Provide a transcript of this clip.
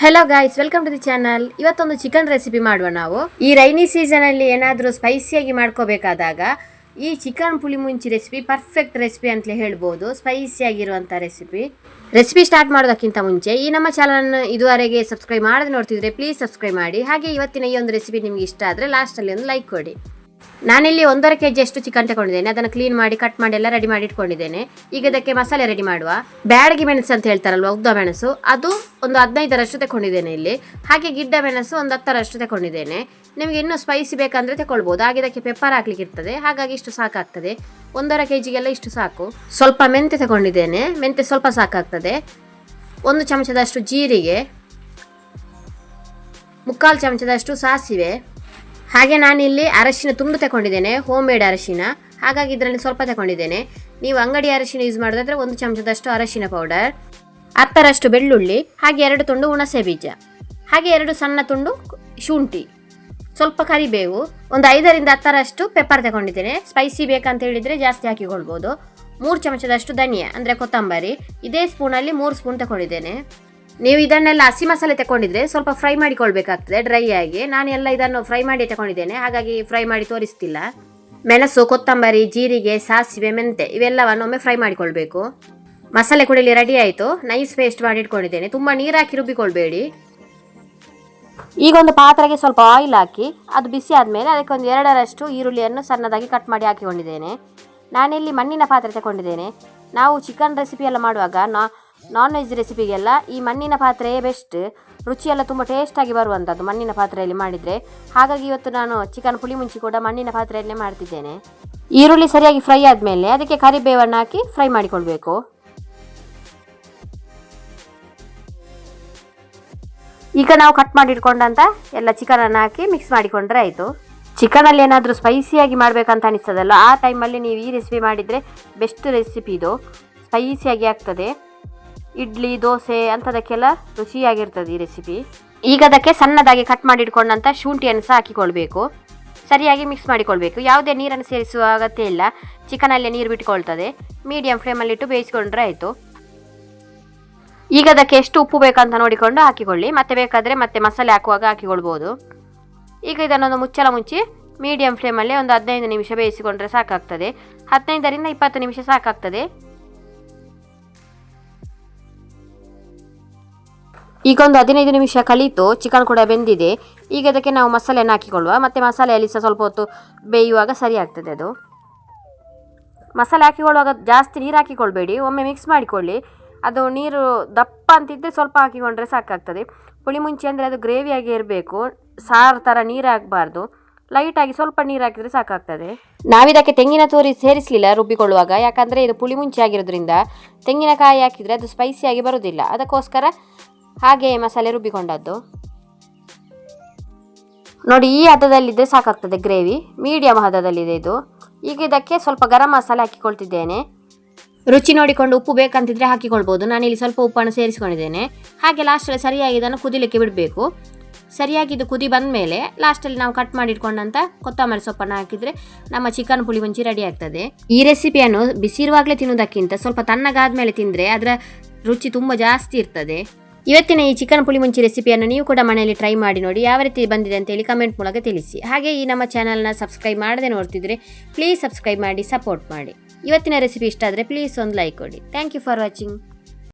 Hello guys, welcome to the channel. ಇವತ್ತೊಂದು chicken recipe ಮಾಡುವ ನಾವು. ಈ ರೈನಿ ಸೀಸನಲ್ಲಿ ಏನಾದರೂ ಸ್ಪೈಸಿಯಾಗಿ ಮಾಡ್ಕೋಬೇಕಾದಾಗ ಈ chicken puli munchi recipe perfect recipe ಅಂತಲೇ ಹೇಳ್ಬೋದು. ಸ್ಪೈಸಿಯಾಗಿರುವಂಥ ರೆಸಿಪಿ ಸ್ಟಾರ್ಟ್ ಮಾಡೋದಕ್ಕಿಂತ ಮುಂಚೆ ಈ ನಮ್ಮ ಚಾನಲನ್ನು ಇದುವರೆಗೆ ಸಬ್ಸ್ಕ್ರೈಬ್ ಮಾಡದೆ ನೋಡ್ತಿದ್ರೆ ಪ್ಲೀಸ್ ಸಬ್ಸ್ಕ್ರೈಬ್ ಮಾಡಿ. ಹಾಗೆ ಇವತ್ತಿನ ಈ ಒಂದು ರೆಸಿಪಿ ನಿಮಗೆ ಇಷ್ಟ ಆದರೆ ಲಾಸ್ಟಲ್ಲಿ ಒಂದು ಲೈಕ್ ಕೊಡಿ. ನಾನಿಲ್ಲಿ 1.5 kg ಅಷ್ಟು ಚಿಕನ್ ತಗೊಂಡಿದ್ದೇನೆ. ಅದನ್ನು ಕ್ಲೀನ್ ಮಾಡಿ ಕಟ್ ಮಾಡಿ ಎಲ್ಲ ರೆಡಿ ಮಾಡಿ ಇಟ್ಕೊಂಡಿದ್ದೇನೆ. ಈಗ ಇದಕ್ಕೆ ಮಸಾಲೆ ರೆಡಿ ಮಾಡುವ. ಬ್ಯಾಡಗಿ ಮೆಣಸು ಅಂತ ಹೇಳ್ತಾರಲ್ವ, ಉದ್ದ ಮೆಣಸು, ಅದು ಒಂದು 15ರಷ್ಟು ತಗೊಂಡಿದ್ದೇನೆ ಇಲ್ಲಿ. ಹಾಗೆ ಗಿಡ್ಡ ಮೆಣಸು ಒಂದು 10ರಷ್ಟು ತಗೊಂಡಿದ್ದೇನೆ. ನಿಮಗೆ ಇನ್ನೂ ಸ್ಪೈಸಿ ಬೇಕಂದ್ರೆ ತಗೊಳ್ಬೋದು. ಹಾಗೆ ಇದಕ್ಕೆ ಪೆಪ್ಪರ್ ಹಾಕ್ಲಿಕ್ಕೆ ಇರ್ತದೆ, ಹಾಗಾಗಿ ಇಷ್ಟು ಸಾಕಾಗ್ತದೆ. 1.5 kgಗೆಲ್ಲ ಇಷ್ಟು ಸಾಕು. ಸ್ವಲ್ಪ ಮೆಂತೆ ತಗೊಂಡಿದ್ದೇನೆ, ಮೆಂತೆ ಸ್ವಲ್ಪ ಸಾಕಾಗ್ತದೆ. 1 ಚಮಚದಷ್ಟು ಜೀರಿಗೆ, 3/4 ಚಮಚದಷ್ಟು ಸಾಸಿವೆ. ಹಾಗೆ ನಾನಿಲ್ಲಿ ಅರಶಿನ ತುಂಡು ತಗೊಂಡಿದ್ದೇನೆ, ಹೋಮ್ ಮೇಡ್ ಅರಶಿನ, ಹಾಗಾಗಿ ಇದರಲ್ಲಿ ಸ್ವಲ್ಪ ತಗೊಂಡಿದ್ದೇನೆ. ನೀವು ಅಂಗಡಿ ಅರಶಿನ ಯೂಸ್ ಮಾಡೋದಾದ್ರೆ 1 ಚಮಚದಷ್ಟು ಅರಶಿನ ಪೌಡರ್, 10ರಷ್ಟು ಬೆಳ್ಳುಳ್ಳಿ, ಹಾಗೆ 2 ತುಂಡು ಹುಣಸೆ ಬೀಜ, ಹಾಗೆ 2 ಸಣ್ಣ ತುಂಡು ಶುಂಠಿ, ಸ್ವಲ್ಪ ಕರಿಬೇವು, ಒಂದು 5ರಿಂದ 10ರಷ್ಟು ಪೆಪ್ಪರ್ ತಗೊಂಡಿದ್ದೇನೆ. ಸ್ಪೈಸಿ ಬೇಕಂತ ಹೇಳಿದರೆ ಜಾಸ್ತಿ ಹಾಕಿಕೊಳ್ಬೋದು. 3 ಚಮಚದಷ್ಟು ಧನಿಯಾ ಅಂದರೆ ಕೊತ್ತಂಬರಿ, ಇದೇ ಸ್ಪೂನಲ್ಲಿ 3 ಸ್ಪೂನ್ ತಗೊಂಡಿದ್ದೇನೆ. ನೀವು ಇದನ್ನೆಲ್ಲ ಹಸಿ ಮಸಾಲೆ ತಗೊಂಡಿದ್ರೆ ಸ್ವಲ್ಪ ಫ್ರೈ ಮಾಡಿಕೊಳ್ಬೇಕಾಗ್ತದೆ ಡ್ರೈ ಆಗಿ. ನಾನು ಎಲ್ಲ ಇದನ್ನು ಫ್ರೈ ಮಾಡಿ ತಗೊಂಡಿದ್ದೇನೆ, ಹಾಗಾಗಿ ಫ್ರೈ ಮಾಡಿ ತೋರಿಸ್ತಿಲ್ಲ. ಮೆಣಸು, ಕೊತ್ತಂಬರಿ, ಜೀರಿಗೆ, ಸಾಸಿವೆ, ಮೆಂತೆ ಇವೆಲ್ಲವನ್ನು ಒಮ್ಮೆ ಫ್ರೈ ಮಾಡಿಕೊಳ್ಬೇಕು. ಮಸಾಲೆ ಕೂಡ ಇಲ್ಲಿ ರೆಡಿ ಆಯಿತು. ನೈಸ್ ಪೇಸ್ಟ್ ಮಾಡಿ ಇಟ್ಕೊಂಡಿದ್ದೇನೆ. ತುಂಬ ನೀರು ಹಾಕಿ ರುಬ್ಬಿಕೊಳ್ಬೇಡಿ. ಈಗ ಒಂದು ಪಾತ್ರೆಗೆ ಸ್ವಲ್ಪ ಆಯಿಲ್ ಹಾಕಿ ಅದು ಬಿಸಿ ಆದಮೇಲೆ ಅದಕ್ಕೆ ಒಂದು 2ರಷ್ಟು ಈರುಳ್ಳಿಯನ್ನು ಸಣ್ಣದಾಗಿ ಕಟ್ ಮಾಡಿ ಹಾಕಿಕೊಂಡಿದ್ದೇನೆ. ನಾನಿಲ್ಲಿ ಮಣ್ಣಿನ ಪಾತ್ರೆ ತಗೊಂಡಿದ್ದೇನೆ. ನಾವು ಚಿಕನ್ ರೆಸಿಪಿ ಎಲ್ಲ ಮಾಡುವಾಗ ನಾನ್ ವೆಜ್ ರೆಸಿಪಿಗೆಲ್ಲ ಈ ಮಣ್ಣಿನ ಪಾತ್ರೆಯೇ ಬೆಸ್ಟ್. ರುಚಿಯೆಲ್ಲ ತುಂಬ ಟೇಸ್ಟಾಗಿ ಬರುವಂಥದ್ದು ಮಣ್ಣಿನ ಪಾತ್ರೆಯಲ್ಲಿ ಮಾಡಿದರೆ. ಹಾಗಾಗಿ ಇವತ್ತು ನಾನು ಚಿಕನ್ ಪುಳಿ ಮುಂಚಿ ಕೂಡ ಮಣ್ಣಿನ ಪಾತ್ರೆಯಲ್ಲೇ ಮಾಡ್ತಿದ್ದೇನೆ. ಈರುಳ್ಳಿ ಸರಿಯಾಗಿ ಫ್ರೈ ಆದಮೇಲೆ ಅದಕ್ಕೆ ಕರಿಬೇವನ್ನು ಹಾಕಿ ಫ್ರೈ ಮಾಡಿಕೊಳ್ಬೇಕು. ಈಗ ನಾವು ಕಟ್ ಮಾಡಿಟ್ಕೊಂಡಂತ ಎಲ್ಲ ಚಿಕನನ್ನು ಹಾಕಿ ಮಿಕ್ಸ್ ಮಾಡಿಕೊಂಡ್ರೆ ಆಯಿತು. ಚಿಕನಲ್ಲಿ ಏನಾದರೂ ಸ್ಪೈಸಿಯಾಗಿ ಮಾಡಬೇಕಂತ ಅನಿಸ್ತದಲ್ಲ, ಆ ಟೈಮಲ್ಲಿ ನೀವು ಈ ರೆಸಿಪಿ ಮಾಡಿದರೆ ಬೆಸ್ಟ್ ರೆಸಿಪಿ ಇದು. ಸ್ಪೈಸಿಯಾಗಿ ಆಗ್ತದೆ. ಇಡ್ಲಿ, ದೋಸೆ ಅಂಥದಕ್ಕೆಲ್ಲ ರುಚಿಯಾಗಿರ್ತದೆ ಈ ರೆಸಿಪಿ. ಈಗ ಅದಕ್ಕೆ ಸಣ್ಣದಾಗಿ ಕಟ್ ಮಾಡಿಟ್ಕೊಂಡಂಥ ಶುಂಠಿಯನ್ನು ಸಹ ಹಾಕಿಕೊಳ್ಬೇಕು. ಸರಿಯಾಗಿ ಮಿಕ್ಸ್ ಮಾಡಿಕೊಳ್ಬೇಕು. ಯಾವುದೇ ನೀರನ್ನು ಸೇರಿಸುವ ಅಗತ್ಯ ಇಲ್ಲ, ಚಿಕನಲ್ಲೇ ನೀರು ಬಿಟ್ಕೊಳ್ತದೆ. ಮೀಡಿಯಂ ಫ್ಲೇಮಲ್ಲಿಟ್ಟು ಬೇಯಿಸ್ಕೊಂಡ್ರೆ ಆಯಿತು. ಈಗ ಅದಕ್ಕೆ ಎಷ್ಟು ಉಪ್ಪು ಬೇಕಂತ ನೋಡಿಕೊಂಡು ಹಾಕಿಕೊಳ್ಳಿ. ಮತ್ತೆ ಬೇಕಾದರೆ ಮತ್ತೆ ಮಸಾಲೆ ಹಾಕುವಾಗ ಹಾಕಿಕೊಳ್ಬೋದು. ಈಗ ಇದನ್ನೊಂದು ಮುಚ್ಚಳ ಮುಚ್ಚಿ ಮೀಡಿಯಂ ಫ್ಲೇಮಲ್ಲೇ ಒಂದು 15 ನಿಮಿಷ ಬೇಯಿಸಿಕೊಂಡ್ರೆ ಸಾಕಾಗ್ತದೆ. 15ರಿಂದ 20 ನಿಮಿಷ ಸಾಕಾಗ್ತದೆ. ಈಗ ಒಂದು 15 ನಿಮಿಷ ಕಳೀತು, ಚಿಕನ್ ಕೂಡ ಬೆಂದಿದೆ. ಈಗ ಅದಕ್ಕೆ ನಾವು ಮಸಾಲೆಯನ್ನು ಹಾಕಿಕೊಳ್ಳುವ. ಮತ್ತು ಮಸಾಲೆಯಲ್ಲಿ ಸಹ ಸ್ವಲ್ಪ ಹೊತ್ತು ಬೇಯುವಾಗ ಸರಿ ಆಗ್ತದೆ ಅದು. ಮಸಾಲೆ ಹಾಕಿಕೊಳ್ಳುವಾಗ ಜಾಸ್ತಿ ನೀರು ಹಾಕಿಕೊಳ್ಬೇಡಿ, ಒಮ್ಮೆ ಮಿಕ್ಸ್ ಮಾಡಿಕೊಳ್ಳಿ. ಅದು ನೀರು ದಪ್ಪ ಅಂತಿದ್ದರೆ ಸ್ವಲ್ಪ ಹಾಕಿಕೊಂಡ್ರೆ ಸಾಕಾಗ್ತದೆ. ಪುಳಿ ಮುಂಚಿ ಅಂದರೆ ಅದು ಗ್ರೇವಿಯಾಗಿ ಇರಬೇಕು, ಸಾರು ಥರ ನೀರು ಹಾಕಬಾರ್ದು. ಲೈಟಾಗಿ ಸ್ವಲ್ಪ ನೀರು ಹಾಕಿದರೆ ಸಾಕಾಗ್ತದೆ. ನಾವಿದಕ್ಕೆ ತೆಂಗಿನ ತುರಿ ಸೇರಿಸಲಿಲ್ಲ ರುಬ್ಬಿಕೊಳ್ಳುವಾಗ, ಯಾಕಂದರೆ ಇದು ಪುಳಿ ಮುಂಚಿ ಆಗಿರೋದ್ರಿಂದ ತೆಂಗಿನಕಾಯಿ ಹಾಕಿದರೆ ಅದು ಸ್ಪೈಸಿಯಾಗಿ ಬರೋದಿಲ್ಲ. ಅದಕ್ಕೋಸ್ಕರ ಹಾಗೆ ಮಸಾಲೆ ರುಬ್ಬಿಕೊಂಡದ್ದು. ನೋಡಿ, ಈ ಹದದಲ್ಲಿದ್ದರೆ ಸಾಕಾಗ್ತದೆ ಗ್ರೇವಿ. ಮೀಡಿಯಂ ಹದದಲ್ಲಿದೆ ಇದು. ಈಗ ಇದಕ್ಕೆ ಸ್ವಲ್ಪ ಗರಂ ಮಸಾಲೆ ಹಾಕಿಕೊಳ್ತಿದ್ದೇನೆ. ರುಚಿ ನೋಡಿಕೊಂಡು ಉಪ್ಪು ಬೇಕಂತಿದ್ರೆ ಹಾಕಿಕೊಳ್ಬೋದು. ನಾನಿಲ್ಲಿ ಸ್ವಲ್ಪ ಉಪ್ಪನ್ನು ಸೇರಿಸ್ಕೊಂಡಿದ್ದೇನೆ. ಹಾಗೆ ಲಾಸ್ಟಲ್ಲಿ ಸರಿಯಾಗಿ ಇದನ್ನು ಕುದಿಲಿಕ್ಕೆ ಬಿಡಬೇಕು. ಸರಿಯಾಗಿ ಇದು ಕುದಿ ಬಂದ ಮೇಲೆ ಲಾಸ್ಟಲ್ಲಿ ನಾವು ಕಟ್ ಮಾಡಿಟ್ಕೊಂಡಂಥ ಕೊತ್ತಂಬರಿ ಸೊಪ್ಪನ್ನು ಹಾಕಿದರೆ ನಮ್ಮ ಚಿಕನ್ ಪುಳಿ ಮುಂಚಿ ರೆಡಿ ಆಗ್ತದೆ. ಈ ರೆಸಿಪಿಯನ್ನು ಬಿಸಿರುವಾಗಲೇ ತಿನ್ನೋದಕ್ಕಿಂತ ಸ್ವಲ್ಪ ತಣ್ಣಗಾದ ಮೇಲೆ ತಿಂದರೆ ಅದರ ರುಚಿ ತುಂಬ ಜಾಸ್ತಿ ಇರ್ತದೆ. ಇವತ್ತಿನ ಈ ಚಿಕನ್ ಪುಳಿ ಮುಂಚಿ ರೆಸಿಪಿಯನ್ನು ನೀವು ಕೂಡ ಮನೆಯಲ್ಲಿ ಟ್ರೈ ಮಾಡಿ ನೋಡಿ. ಯಾವ ರೀತಿ ಬಂದಿದೆ ಅಂತೇಳಿ ಕಮೆಂಟ್ ಮೂಲಕ ತಿಳಿಸಿ. ಹಾಗೆ ಈ ನಮ್ಮ ಚಾನಲ್ನ ಸಬ್ಸ್ಕ್ರೈಬ್ ಮಾಡದೆ ನೋಡ್ತಿದ್ರೆ ಪ್ಲೀಸ್ ಸಬ್ಸ್ಕ್ರೈಬ್ ಮಾಡಿ, ಸಪೋರ್ಟ್ ಮಾಡಿ. ಇವತ್ತಿನ ರೆಸಿಪಿ ಇಷ್ಟ ಆದರೆ ಪ್ಲೀಸ್ ಒಂದು ಲೈಕ್ ಕೊಡಿ. Thank you for watching.